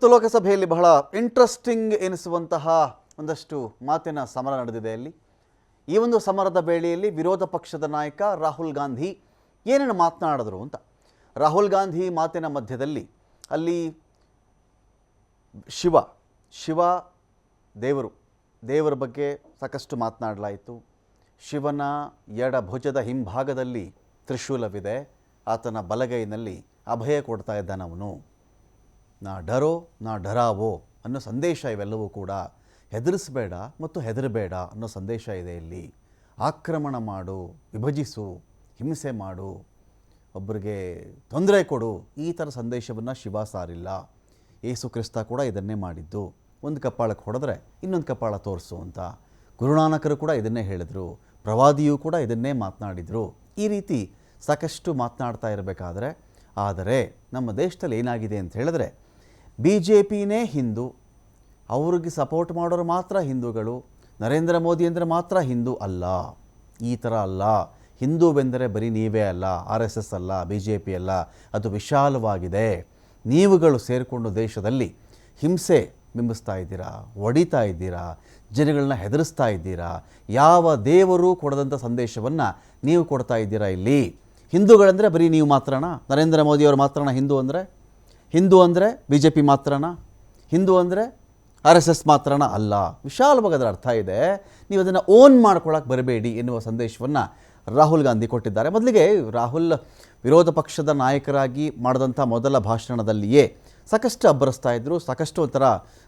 ಲೋಕಸಭೆಯಲ್ಲಿ ಬಹಳ ಇಂಟ್ರೆಸ್ಟಿಂಗ್ ಎನಿಸುವಂತಹ ಒಂದಷ್ಟು ಮಾತಿನ ಸಮರ ನಡೆದಿದೆ. ಅಲ್ಲಿ ಈ ಒಂದು ಸಮರದ ವೇಳೆಯಲ್ಲಿ ವಿರೋಧ ಪಕ್ಷದ ನಾಯಕ ರಾಹುಲ್ ಗಾಂಧಿ ಏನೇನು ಮಾತನಾಡಿದ್ರು ಅಂತ. ರಾಹುಲ್ ಗಾಂಧಿ ಮಾತಿನ ಮಧ್ಯದಲ್ಲಿ ಅಲ್ಲಿ ಶಿವ ದೇವರ ಬಗ್ಗೆ ಸಾಕಷ್ಟು ಮಾತನಾಡಲಾಯಿತು. ಶಿವನ ಎಡ ಭುಜದ ಹಿಂಭಾಗದಲ್ಲಿ ತ್ರಿಶೂಲವಿದೆ, ಆತನ ಬಲಗೈನಲ್ಲಿ ಅಭಯ ಕೊಡ್ತಾ ಇದ್ದಾನವನು. ನಾ ಡರೋ ನಾ ಡರಾವೋ ಅನ್ನೋ ಸಂದೇಶ ಇವೆಲ್ಲವೂ ಕೂಡ. ಹೆದರಿಸಬೇಡ ಮತ್ತು ಹೆದರಬೇಡ ಅನ್ನೋ ಸಂದೇಶ ಇದೆ ಇಲ್ಲಿ. ಆಕ್ರಮಣ ಮಾಡು, ವಿಭಜಿಸು, ಹಿಂಸೆ ಮಾಡು, ಒಬ್ಬರಿಗೆ ತೊಂದರೆ ಕೊಡು, ಈ ಥರ ಸಂದೇಶವನ್ನು ಶಿವ ಸಾರಿಲ್ಲ. ಯೇಸು ಕ್ರಿಸ್ತ ಕೂಡ ಇದನ್ನೇ ಮಾಡಿದ್ದು. ಒಂದು ಕಪಾಳಕ್ಕೆ ಹೊಡೆದ್ರೆ ಇನ್ನೊಂದು ಕಪಾಳ ತೋರಿಸು ಅಂತ. ಗುರುನಾನಕರು ಕೂಡ ಇದನ್ನೇ ಹೇಳಿದರು, ಪ್ರವಾದಿಯೂ ಕೂಡ ಇದನ್ನೇ ಮಾತನಾಡಿದರು. ಈ ರೀತಿ ಸಾಕಷ್ಟು ಮಾತನಾಡ್ತಾ ಇರಬೇಕಾದ್ರೆ, ಆದರೆ ನಮ್ಮ ದೇಶದಲ್ಲಿ ಏನಾಗಿದೆ ಅಂತ ಹೇಳಿದ್ರೆ, BJPನೇ ಹಿಂದೂ, ಅವ್ರಿಗೆ ಸಪೋರ್ಟ್ ಮಾಡೋರು ಮಾತ್ರ ಹಿಂದೂಗಳು, ನರೇಂದ್ರ ಮೋದಿ ಅಂದರೆ ಮಾತ್ರ ಹಿಂದೂ ಅಲ್ಲ. ಈ ಥರ ಅಲ್ಲ. ಹಿಂದೂವೆಂದರೆ ಬರೀ ನೀವೇ ಅಲ್ಲ, RSS ಅಲ್ಲ, BJP ಅಲ್ಲ, ಅದು ವಿಶಾಲವಾಗಿದೆ. ನೀವುಗಳು ಸೇರಿಕೊಂಡು ದೇಶದಲ್ಲಿ ಹಿಂಸೆ ಬಿಂಬಿಸ್ತಾ ಇದ್ದೀರಾ, ಹೊಡಿತಾ ಇದ್ದೀರಾ, ಜನಗಳನ್ನ ಹೆದರಿಸ್ತಾ ಇದ್ದೀರಾ. ಯಾವ ದೇವರು ಕೊಡದಂಥ ಸಂದೇಶವನ್ನು ನೀವು ಕೊಡ್ತಾ ಇದ್ದೀರಾ ಇಲ್ಲಿ. ಹಿಂದೂಗಳಂದರೆ ಬರೀ ನೀವು ಮಾತ್ರನಾ? ನರೇಂದ್ರ ಮೋದಿಯವರು ಮಾತ್ರನಾ ಹಿಂದೂ ಅಂದರೆ? ಹಿಂದೂ ಅಂದರೆ BJP ಮಾತ್ರನಾ? ಹಿಂದೂ ಅಂದರೆ RSS ಮಾತ್ರನಾ? ಅಲ್ಲ. ವಿಶಾಲವಾಗಿ ಅದರ ಅರ್ಥ ಇದೆ. ನೀವು ಅದನ್ನು ಓನ್ ಮಾಡ್ಕೊಳ್ಳೋಕೆ ಬರಬೇಡಿ ಎನ್ನುವ ಸಂದೇಶವನ್ನು ರಾಹುಲ್ ಗಾಂಧಿ ಕೊಟ್ಟಿದ್ದಾರೆ. ಮೊದಲಿಗೆ ರಾಹುಲ್ ವಿರೋಧ ಪಕ್ಷದ ನಾಯಕರಾಗಿ ಮಾಡಿದಂಥ ಮೊದಲ ಭಾಷಣದಲ್ಲಿಯೇ ಸಾಕಷ್ಟು ಅಬ್ಬರಿಸ್ತಾ ಇದ್ದರು. ಸಾಕಷ್ಟು ಒಂಥರ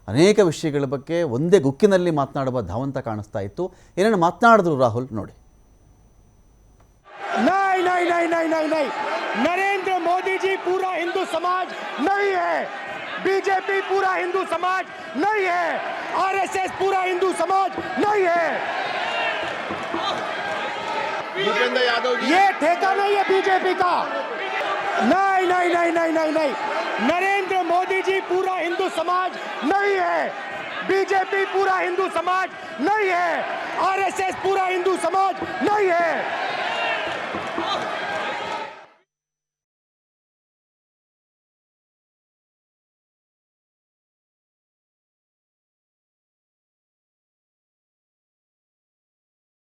ಅನೇಕ ವಿಷಯಗಳ ಬಗ್ಗೆ ಒಂದೇ ಗುಕ್ಕಿನಲ್ಲಿ ಮಾತನಾಡುವ ಧಾವಂತ ಕಾಣಿಸ್ತಾ ಇತ್ತು. ಏನೇನು ಮಾತನಾಡಿದ್ರು ರಾಹುಲ್ ನೋಡಿ. नहीं, नरेंद्र मोदी जी पूरा हिंदू समाज नहीं है, BJP पूरा हिंदू समाज नहीं है, RSS पूरा हिंदू समाज नहीं है। भूपेंद्र यादव जी, ये ठेका नहीं है BJP का। नहीं, नरेंद्र मोदी जी पूरा हिंदू समाज नहीं है, BJP पूरा हिंदू समाज नहीं है, RSS पूरा हिंदू समाज नहीं है।